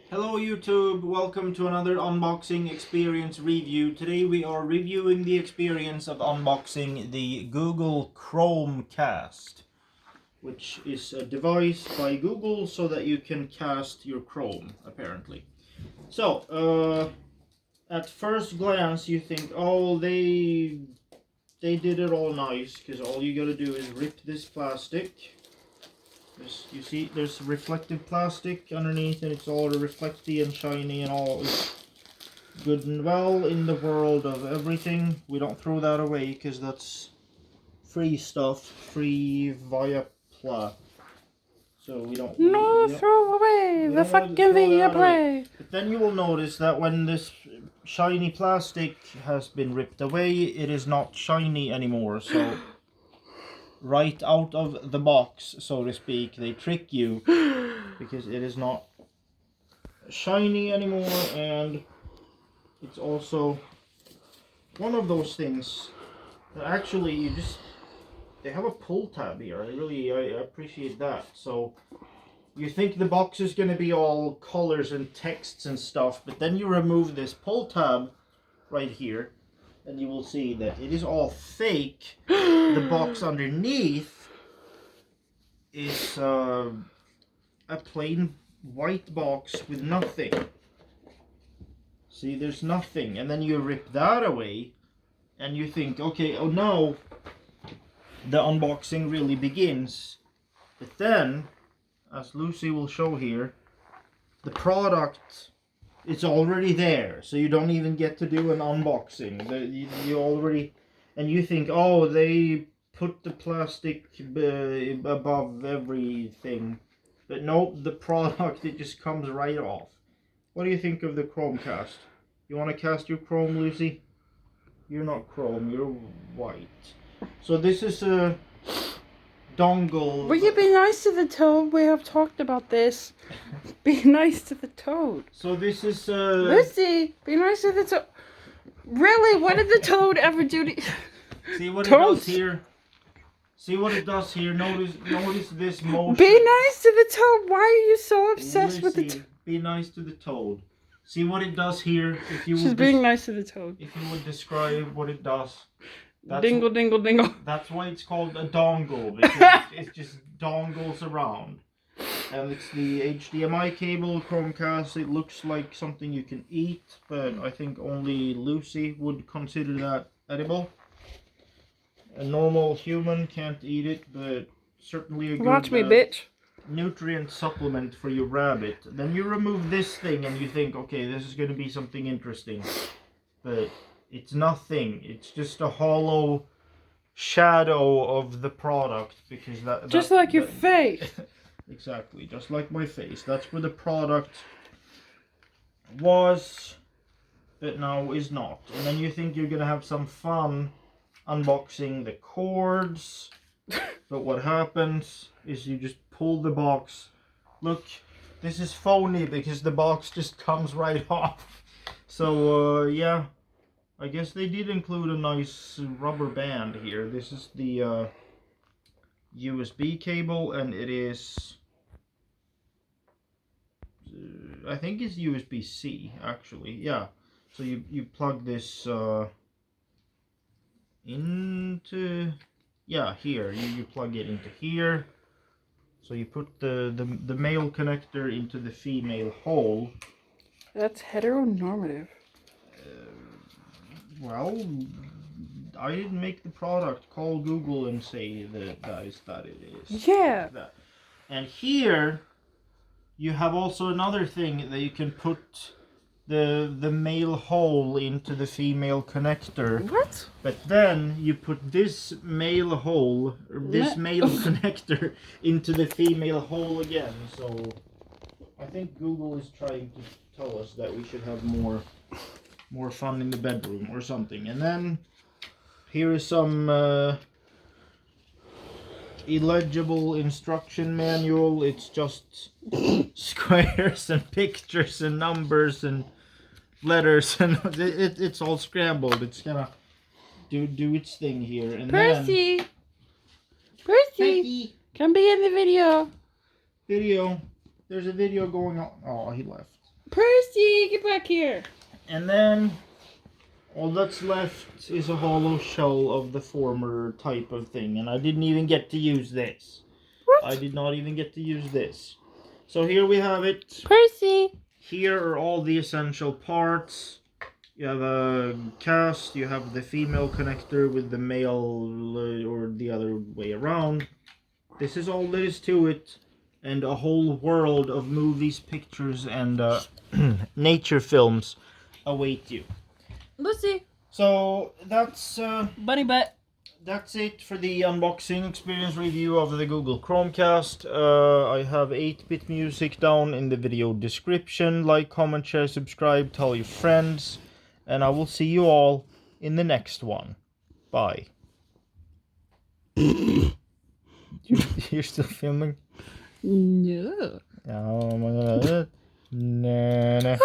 Hello YouTube, welcome to another unboxing experience review. Today we are reviewing the experience of unboxing the Google Chromecast, which is a device by Google so that you can cast your Chrome, apparently. So, at first glance you think, oh, they did it all nice, because all you gotta do is rip this plastic. You see, there's reflective plastic underneath, and it's all reflecty and shiny and all is good and well in the world of everything. We don't throw that away because that's free stuff, free via Pla. So we don't. Throw away the fucking Via Play. But then you will notice that when this shiny plastic has been ripped away, it is not shiny anymore. So. Right out of the box, so to speak, they trick you because it is not shiny anymore, and it's also one of those things that actually they have a pull tab here. I appreciate that. So you think the box is going to be all colors and texts and stuff, but then you remove this pull tab right here, and you will see that it is all fake. The box underneath is a plain white box with nothing. See, there's nothing. And then you rip that away, and you think, okay, oh no, the unboxing really begins. But then, as Lucy will show here, the product is already there, so you don't even get to do an unboxing. You already, and you think, oh, they put the plastic above everything, but nope, the product, it just comes right off. What do you think of the Chromecast? You want to cast your Chrome, Lucy? You're not Chrome, you're white. So this is a dongle. Will you be nice to the toad? We have talked about this. Be nice to the toad. So this is Lucy, be nice to the toad. Really? What did the toad ever do to... See what it does here? See what it does here? Notice this motion. Be nice to the toad. Why are you so obsessed with the toad? Be nice to the toad. See what it does here? If you She's being nice to the toad. If you would describe what it does. Dingle, dingle, dingle. That's why it's called a dongle, because it just dongles around. And it's the HDMI cable Chromecast. It looks like something you can eat, but I think only Lucy would consider that edible. A normal human can't eat it, but certainly a good Watch me, bitch. Nutrient supplement for your rabbit. Then you remove this thing and you think, okay, this is going to be something interesting. But it's nothing. It's just a hollow shadow of the product, because just like your face. Exactly, just like my face. That's where the product was, but now is not. And then you think you're going to have some fun unboxing the cords, but what happens is you just pull the box. Look, this is phony because the box just comes right off. So yeah, I guess they did include a nice rubber band here. This is the USB cable, and it is I think it's USB-C actually. Yeah, so you plug this into, yeah, here you plug it into here. So you put the male connector into the female hole. That's heteronormative. Well, I didn't make the product. Call Google and say that that it is. Yeah. That. And here you have also another thing that you can put the male hole into the female connector. What? But then you put this male hole, this male connector into the female hole again. So I think Google is trying to tell us that we should have more fun in the bedroom or something. And then here is some illegible instruction manual. It's just squares and pictures and numbers and letters, and it's all scrambled. It's gonna do its thing here. And Percy, come be in the video. There's a video going on. Oh, he left. Percy, get back here. And then all that's left is a hollow shell of the former type of thing. And I didn't even get to use this. What? I did not even get to use this. So here we have it. Percy. Here are all the essential parts. You have a cast, you have the female connector with the male, or the other way around. This is all there is to it. And a whole world of movies, pictures, and nature films await you. Lucy. So that's Bunny butt. that's it for the unboxing experience review of the Google Chromecast. I have 8-bit music down in the video description. Like, comment, share, subscribe, tell your friends. And I will see you all in the next one. Bye. You're still filming? No. Oh my god. Nah.